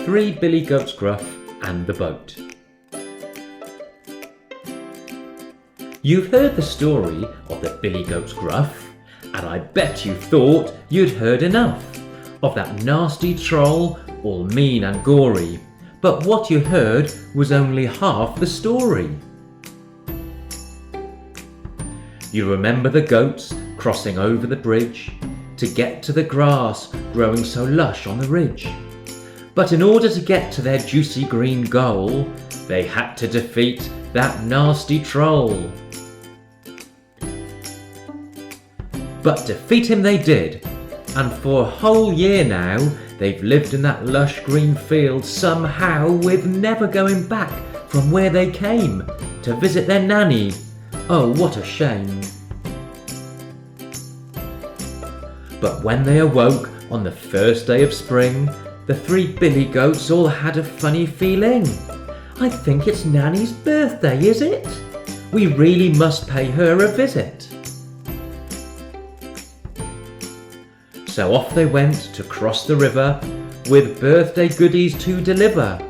Three Billy Goats Gruff and the Boat. You've heard the story of the Billy Goats Gruff, and I bet you thought you'd heard enough of that nasty troll, all mean and gory. But what you heard was only half the story. You remember the goats crossing over the bridge to get to the grass growing so lush on the ridge. But in order to get to their juicy green goal, they had to defeat that nasty troll. But defeat him they did, and for a whole year now they've lived in that lush green field somehow, with never going back from where they came to visit their nanny. Oh, what a shame. But when they awoke on the first day of spring, the three Billy Goats all had a funny feeling. I think it's Nanny's birthday, is it? We really must pay her a visit. So off they went to cross the river with birthday goodies to deliver.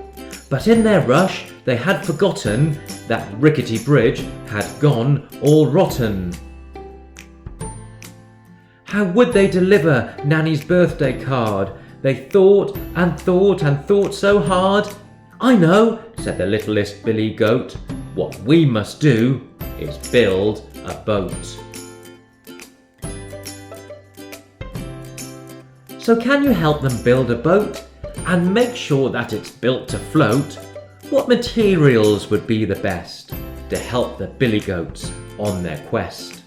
But in their rush they had forgotten that rickety bridge had gone all rotten. How would they deliver Nanny's birthday card? They thought and thought and thought so hard. I know, said the littlest Billy Goat. What we must do is build a boat. So can you help them build a boat and make sure that it's built to float? What materials would be the best to help the Billy Goats on their quest?